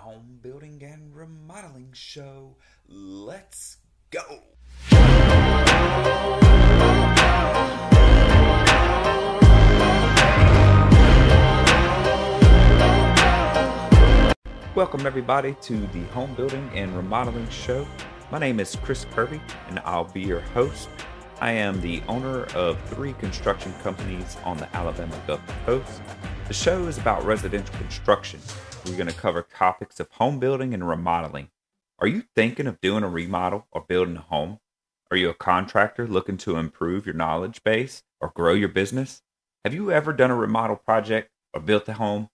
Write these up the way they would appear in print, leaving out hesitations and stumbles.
home building and remodeling show. Let's go. Welcome everybody to the home building and remodeling show. My name is Chris Kirby and I'll be your host. I am the owner of 3 construction companies on the Alabama Gulf Coast. The show is about residential construction. We're going to cover topics of home building and remodeling. Are you thinking of doing a remodel or building a home? Are you a contractor looking to improve your knowledge base or grow your business? Have you ever done a remodel project or built a home?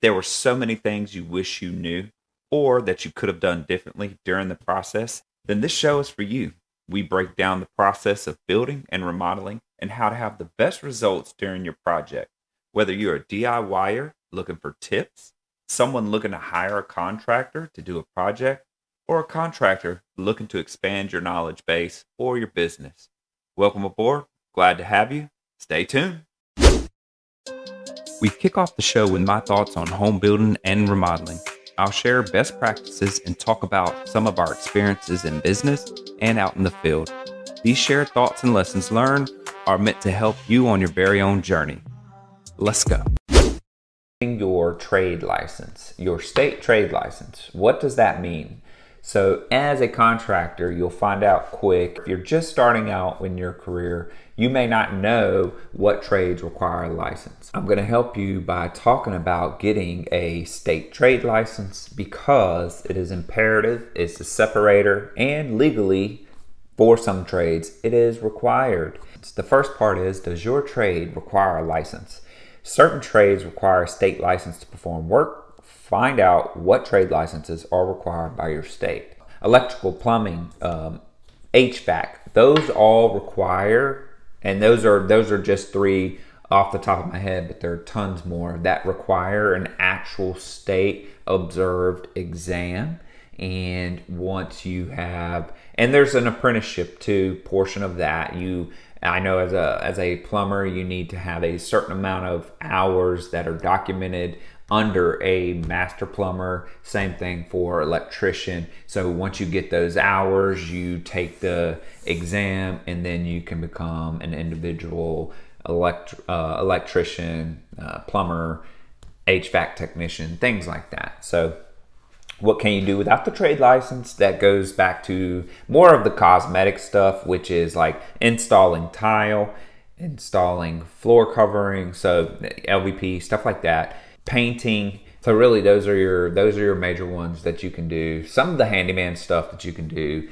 There were so many things you wish you knew or that you could have done differently during the process. Then this show is for you. We break down the process of building and remodeling and how to have the best results during your project. Whether you're a DIYer looking for tips, someone looking to hire a contractor to do a project, or a contractor looking to expand your knowledge base or your business. Welcome aboard. Glad to have you. Stay tuned. We kick off the show with my thoughts on home building and remodeling. I'll share best practices and talk about some of our experiences in business and out in the field. These shared thoughts and lessons learned are meant to help you on your very own journey. Let's go. Your trade license, your state trade license. What does that mean? So as a contractor, you'll find out quick. If you're just starting out in your career, you may not know what trades require a license. I'm going to help you by talking about getting a state trade license because it is imperative, it's a separator, and legally, for some trades, it is required. The first part is, does your trade require a license? Certain trades require a state license to perform work. Find out what trade licenses are required by your state. Electrical, plumbing, HVAC, those all require, and those are just 3 off the top of my head, but there are tons more that require an actual state observed exam. And once you have, and there's an apprenticeship too, portion of that. I know as a plumber, you need to have a certain amount of hours that are documented under a master plumber. Same thing for electrician. So once you get those hours, you take the exam and then you can become an individual electrician, plumber, HVAC technician, things like that. So what can you do without the trade license? That goes back to more of the cosmetic stuff, which is like installing tile, installing floor covering, so LVP, stuff like that. Painting. So really those are your major ones that you can do. Some of the handyman stuff that you can do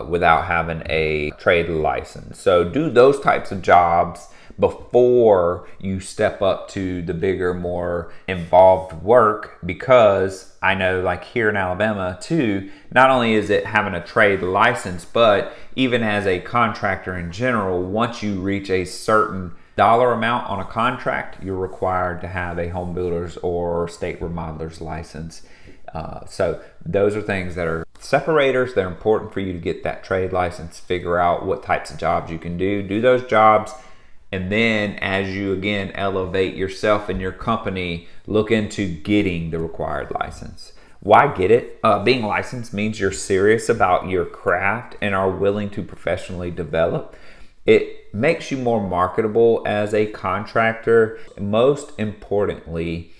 without having a trade license. So do those types of jobs before you step up to the bigger, more involved work, because I know like here in Alabama too, not only is it having a trade license, but even as a contractor in general, once you reach a certain dollar amount on a contract, you're required to have a home builder's or state remodeler's license. So those are things that are separators. They're important for you to get that trade license, figure out what types of jobs you can do those jobs. And then as you again elevate yourself and your company, look into getting the required license. Why get it? Being licensed means you're serious about your craft and are willing to professionally develop. It makes you more marketable as a contractor. Most importantly,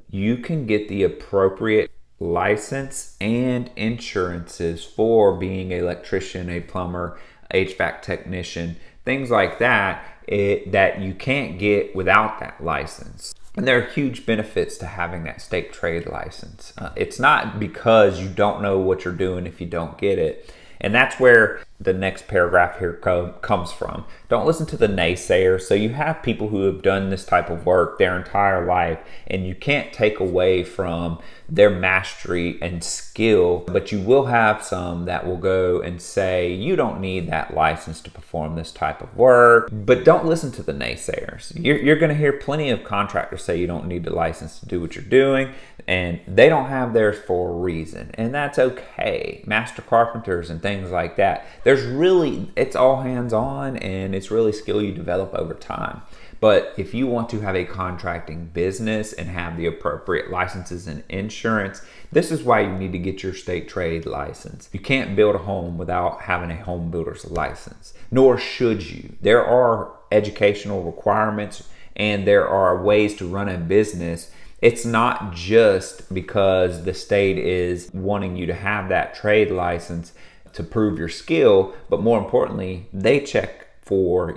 you can get the appropriate license and insurances for being an electrician, a plumber, HVAC technician, things like that, that you can't get without that license. And there are huge benefits to having that state trade license. It's not because you don't know what you're doing if you don't get it. And that's where the next paragraph here comes from. Don't listen to the naysayers. So you have people who have done this type of work their entire life, and you can't take away from their mastery and skill, but you will have some that will go and say, you don't need that license to perform this type of work. But don't listen to the naysayers. You're going to hear plenty of contractors say you don't need the license to do what you're doing, and they don't have theirs for a reason, and that's okay. Master carpenters and things like that. It's all hands-on, and it's really skill you develop over time. But if you want to have a contracting business and have the appropriate licenses and insurance, this is why you need to get your state trade license. You can't build a home without having a home builder's license, nor should you. There are educational requirements and there are ways to run a business. It's not just because the state is wanting you to have that trade license to prove your skill, but more importantly, they check for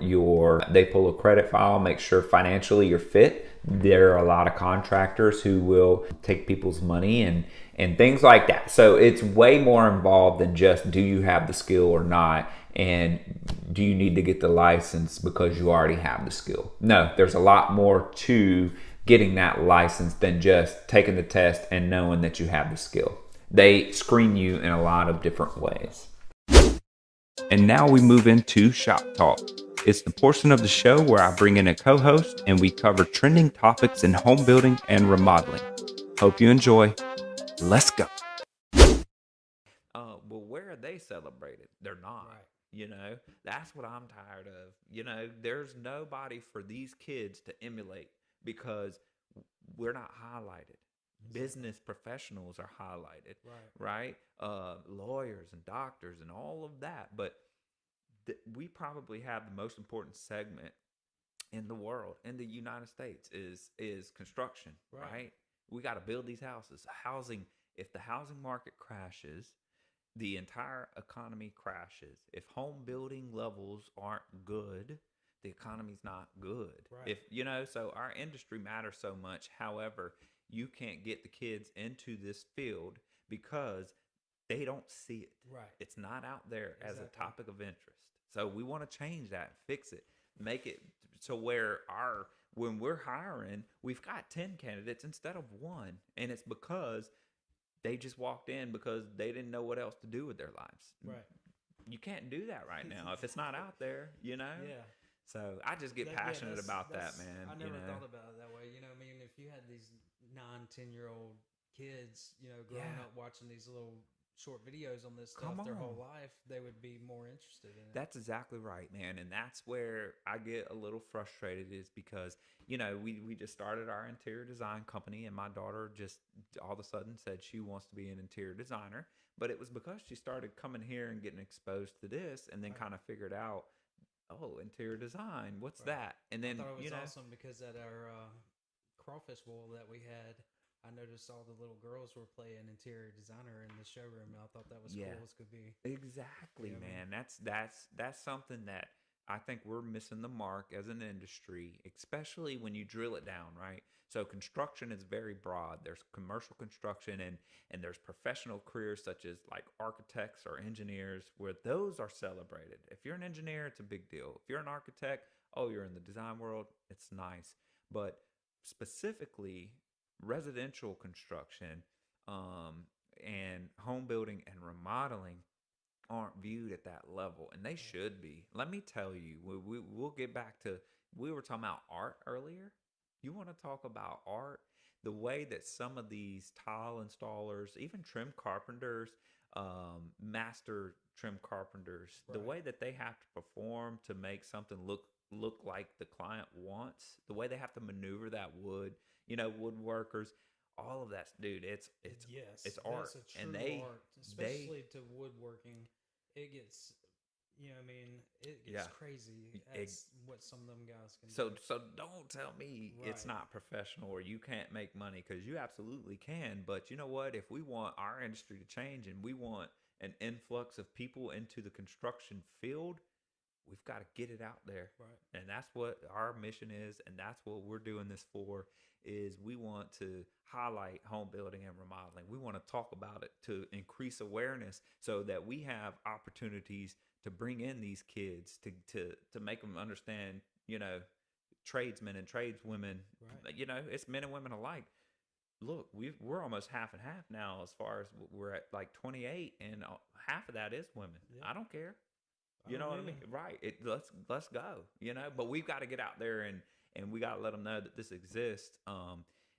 they pull a credit file, make sure financially you're fit. There are a lot of contractors who will take people's money and things like that. So it's way more involved than just do you have the skill or not, and do you need to get the license because you already have the skill. No, there's a lot more to getting that license than just taking the test and knowing that you have the skill. They screen you in a lot of different ways. And now we move into Shop Talk. It's the portion of the show where I bring in a co-host and we cover trending topics in home building and remodeling. Hope you enjoy. Let's go. Well, where are they celebrated? They're not. Right. You know, that's what I'm tired of. You know, there's nobody for these kids to emulate because we're not highlighted. Business professionals are highlighted, right? Lawyers and doctors and all of that. But we probably have the most important segment in the world, in the United States, is construction, right? We got to build these houses. Housing, if the housing market crashes, the entire economy crashes. If home building levels aren't good, the economy's not good. If so our industry matters so much. However, you can't get the kids into this field because they don't see it. It's not out there as a topic of interest. So we want to change that, fix it, make it so where when we're hiring, we've got 10 candidates instead of one. And it's because they just walked in because they didn't know what else to do with their lives. You can't do that right now if it's not out there, Yeah. So I just get passionate about that, man. I never thought about it that way. I mean, if you had these 9, 10-year-old kids, growing up watching these little short videos on this stuff their whole life, they would be more interested in it. That's exactly right, man. And that's where I get a little frustrated is because, we just started our interior design company and my daughter just all of a sudden said she wants to be an interior designer. But it was because she started coming here and getting exposed to this and then kind of figured out, oh, interior design, what's that? And then, I thought it was awesome because at our crawfish bowl that we had, I noticed all the little girls were playing interior designer in the showroom, and I thought that was cool as could be. Exactly, man. That's something that I think we're missing the mark as an industry, especially when you drill it down, right? So construction is very broad. There's commercial construction and there's professional careers such as like architects or engineers where those are celebrated. If you're an engineer, it's a big deal. If you're an architect, oh, you're in the design world, it's nice. But specifically residential construction and home building and remodeling aren't viewed at that level, and they should be. Let me tell you, we'll get back to, we were talking about art earlier. You want to talk about art? The way that some of these tile installers, even trim carpenters, master trim carpenters, the way that they have to perform to make something look like the client wants, the way they have to maneuver that wood, woodworkers, all of that, dude. It's art, and art, especially to woodworking. It gets, I mean, it gets crazy. That's what some of them guys can do. So don't tell me it's not professional or you can't make money, because you absolutely can. But you know what? If we want our industry to change and we want an influx of people into the construction field, we've got to get it out there. And that's what our mission is, and that's what we're doing this for, is we want to highlight home building and remodeling. We want to talk about it to increase awareness so that we have opportunities to bring in these kids to make them understand, tradesmen and tradeswomen, it's men and women alike. Look, we're almost half and half now, as far as we're at like 28 and half of that is women. I don't care. You know what I mean? Right. Let's go, but we've got to get out there and we got to let them know that this exists.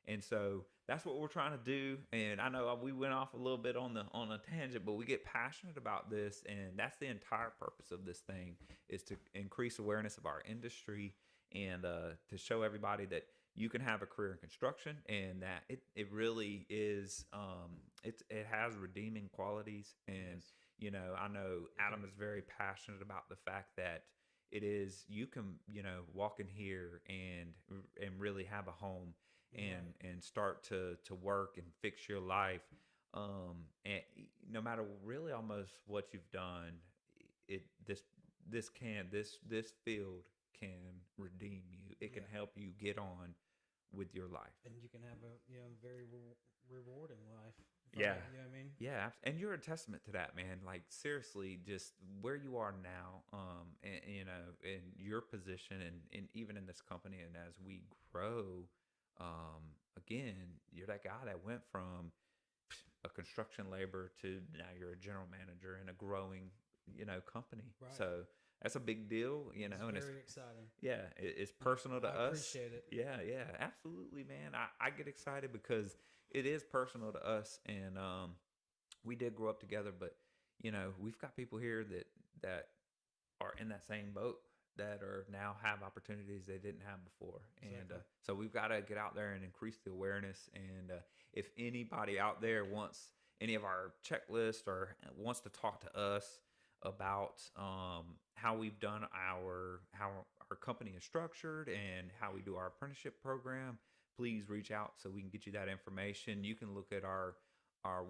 And so that's what we're trying to do. And I know we went off a little bit on a tangent, but we get passionate about this. And that's the entire purpose of this thing, is to increase awareness of our industry and to show everybody that you can have a career in construction, and that it really is it has redeeming qualities. And I know Adam is very passionate about the fact that it is, you can walk in here and really have a home, and start to work and fix your life, and no matter really almost what you've done, it this field can redeem you. It can help you get on with your life, and you can have a very rewarding life. Yeah. You know what I mean? Yeah, and you're a testament to that, man. Like, seriously, just where you are now, and in your position, and even in this company, and as we grow, again, you're that guy that went from a construction laborer to now you're a general manager in a growing, company. Right. So that's a big deal, It's and very exciting. Yeah, it's personal to I us. appreciate it. Yeah, absolutely, man. I get excited because it is personal to us, and we did grow up together, but we've got people here that are in that same boat, that are now have opportunities they didn't have before. Exactly. And so we've got to get out there and increase the awareness. And if anybody out there wants any of our checklists or wants to talk to us about how we've done how our company is structured and how we do our apprenticeship program, please reach out so we can get you that information. You can look at our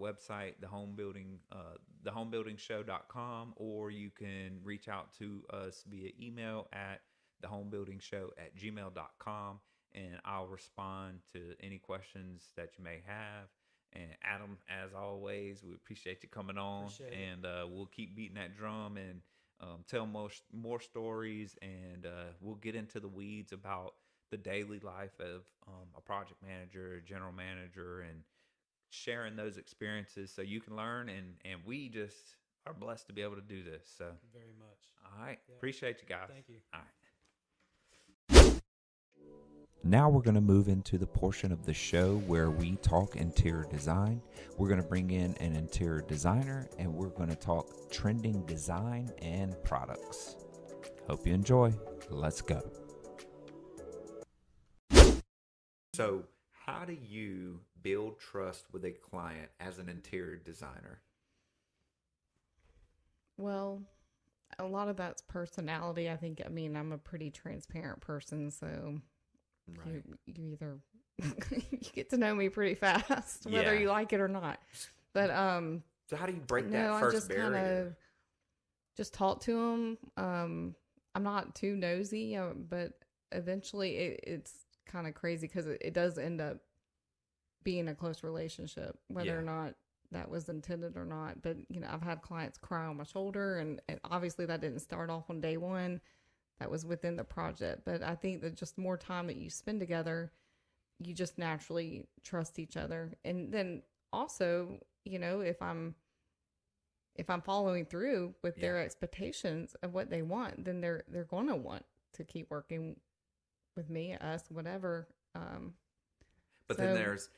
website, thehomebuildingshow.com, or you can reach out to us via email at thehomebuildingshow@gmail.com, and I'll respond to any questions that you may have. And Adam, as always, we appreciate you coming on. Appreciate and we'll keep beating that drum and tell more stories, and we'll get into the weeds about the daily life of a project manager, a general manager, and sharing those experiences so you can learn, and we just are blessed to be able to do this. So very much. All right. Yeah. Appreciate you guys. Thank you. All right. Now we're going to move into the portion of the show where we talk interior design. We're going to bring in an interior designer, and we're going to talk trending design and products. Hope you enjoy. Let's go. So, how do you build trust with a client as an interior designer? Well, a lot of that's personality. I mean, I'm a pretty transparent person, so Right. you either you get to know me pretty fast, whether you like it or not. But so how do you break no, that I first just barrier? kind of just talk to them. I'm not too nosy, but eventually it's kind of crazy because it does end up being a close relationship, whether or not that was intended or not. But I've had clients cry on my shoulder, and obviously that didn't start off on day one. That was within the project. But I think that just more time that you spend together, you just naturally trust each other. And then also, if I'm following through with their expectations of what they want, then they're going to want to keep working with me, us, whatever. But then there's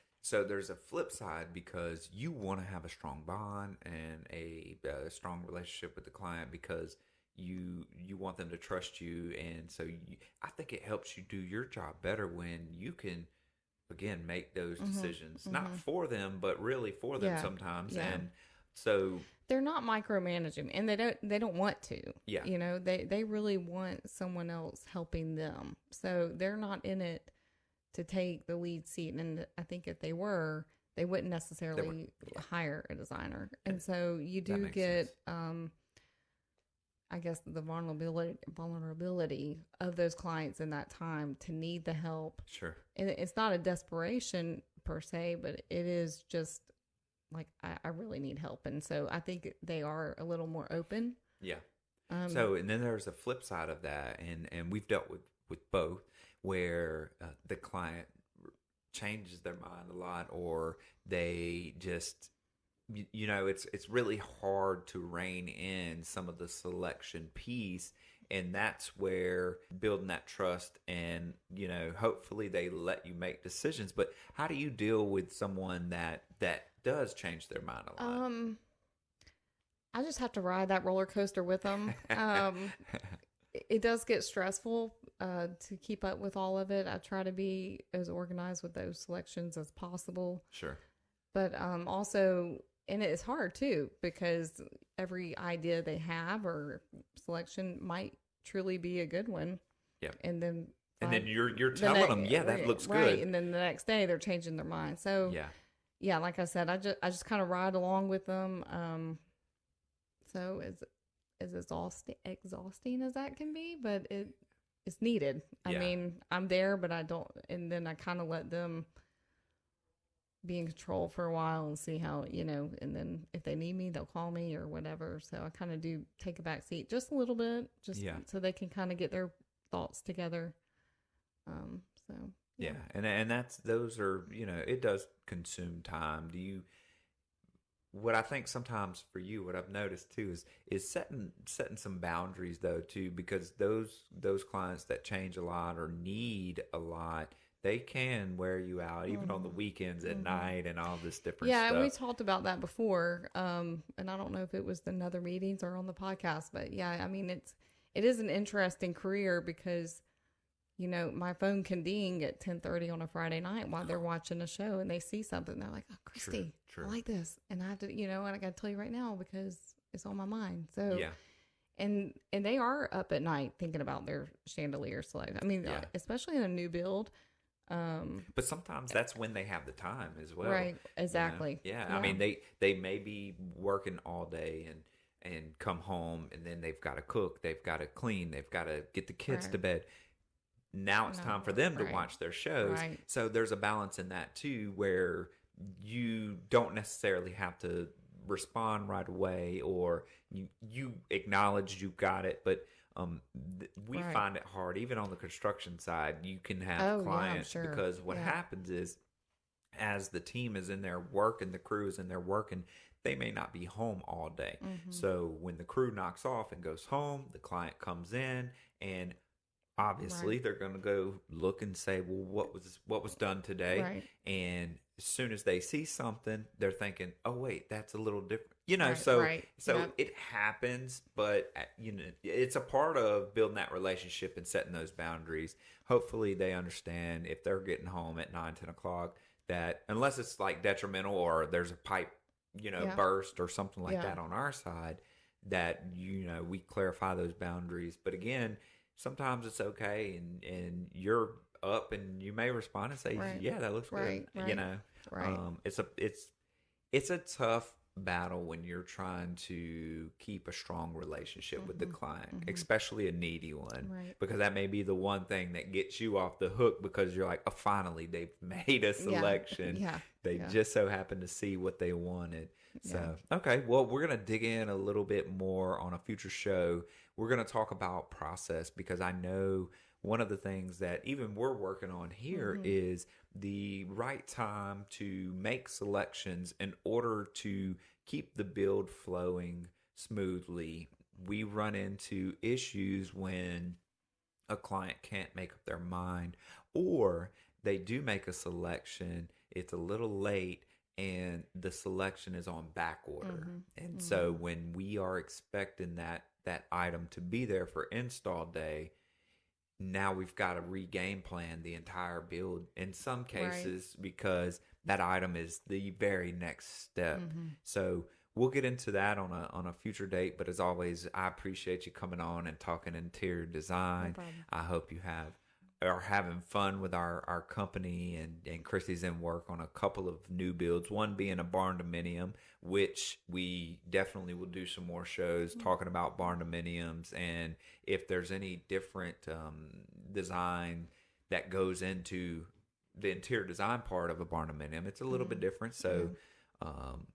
a flip side, because you want to have a strong bond and a strong relationship with the client, because you want them to trust you. And so I think it helps you do your job better when you can, again, make those decisions, not for them, but really for them sometimes. Yeah. And so they're not micromanaging, and they don't want to. Yeah. They really want someone else helping them. So they're not in it to take the lead seat. And I think if they were, they wouldn't necessarily hire a designer. And so you do get I guess the vulnerability of those clients in that time to need the help. Sure. And it's not a desperation per se, but it is just like, I really need help. And so I think they are a little more open. Yeah. And then there's a flip side of that. And we've dealt with both, where the client changes their mind a lot, or they just, it's really hard to rein in some of the selection piece. And that's where building that trust, and, hopefully they let you make decisions. But how do you deal with someone that does change their mind a lot? I just have to ride that roller coaster with them. It does get stressful. to keep up with all of it. I try to be as organized with those selections as possible. Sure. But also, and it's hard too, because every idea they have or selection might truly be a good one. Yeah. And then you're telling them, yeah, that looks good. Right. And then the next day they're changing their mind. So yeah, like I said, I just kind of ride along with them. So it's as exhausting as that can be, but it's needed. I mean, I'm there, but I don't, and then I kind of let them be in control for a while and see how, and then if they need me, they'll call me or whatever. So I kind of do take a back seat just a little bit, so they can kind of get their thoughts together. So yeah. And those are, it does consume time. What I think sometimes for you, what I've noticed too is setting some boundaries though too, because those clients that change a lot or need a lot, they can wear you out even on the weekends at night and all this different stuff. Yeah, and we talked about that before. And I don't know if it was in other meetings or on the podcast, but yeah, I mean, it is an interesting career because, my phone can ding at 10:30 on a Friday night while they're watching a show and they see something. They're like, "Oh, Christy, I like this," and I have to, and I got to tell you right now because it's on my mind. So yeah. And they are up at night thinking about their chandelier select. I mean, especially in a new build. But sometimes that's when they have the time as well. Right. Exactly. Yeah. I mean, they may be working all day and come home and then they've got to cook, they've got to clean, they've got to get the kids to bed. Now it's time for them to watch their shows. Right. So there's a balance in that too, where you don't necessarily have to respond right away, or you acknowledge you got it, but we find it hard, even on the construction side. You can have clients because what happens is, as the team is in there working, the crew is in there working, they may not be home all day. So when the crew knocks off and goes home, the client comes in, and obviously they're going to go look and say, well, what was done today? Right. And as soon as they see something, they're thinking, oh wait, that's a little different, so it happens, but it's a part of building that relationship and setting those boundaries. Hopefully they understand if they're getting home at 9-10 o'clock that unless it's like detrimental or there's a pipe burst or something like that on our side, that we clarify those boundaries. But again, sometimes it's okay, and you're up, and you may respond and say, "Yeah, that looks good." It's a tough battle when you're trying to keep a strong relationship with the client, especially a needy one, because that may be the one thing that gets you off the hook, because you're like, "Oh, finally, they've made a selection. They just so happen to see what they wanted." So, okay, well, we're going to dig in a little bit more on a future show. We're going to talk about process, because I know one of the things that even we're working on here is the right time to make selections in order to keep the build flowing smoothly. We run into issues when a client can't make up their mind, or they do make a selection, it's a little late, and the selection is on back order. And so when we are expecting that item to be there for install day, now we've got to re-game plan the entire build in some cases, because that item is the very next step. So we'll get into that on a future date. But as always, I appreciate you coming on and talking interior design. No, I hope you are having fun with our company, and Christy's in work on a couple of new builds, one being a barn dominium, which we definitely will do some more shows talking about barn dominiums, and if there's any different design that goes into the interior design part of a barn dominium, it's a little bit different. So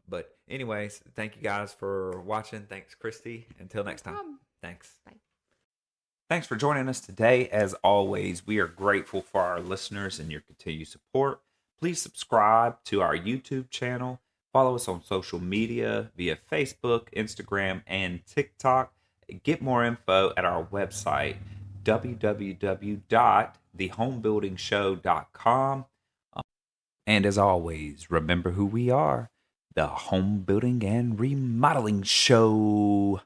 but anyways, thank you guys for watching. Thanks, Christy. Until next time. Thanks. Bye. Thanks for joining us today. As always, we are grateful for our listeners and your continued support. Please subscribe to our YouTube channel. Follow us on social media via Facebook, Instagram, and TikTok. Get more info at our website, www.thehomebuildingshow.com. And as always, remember who we are, the Home Building and Remodeling Show.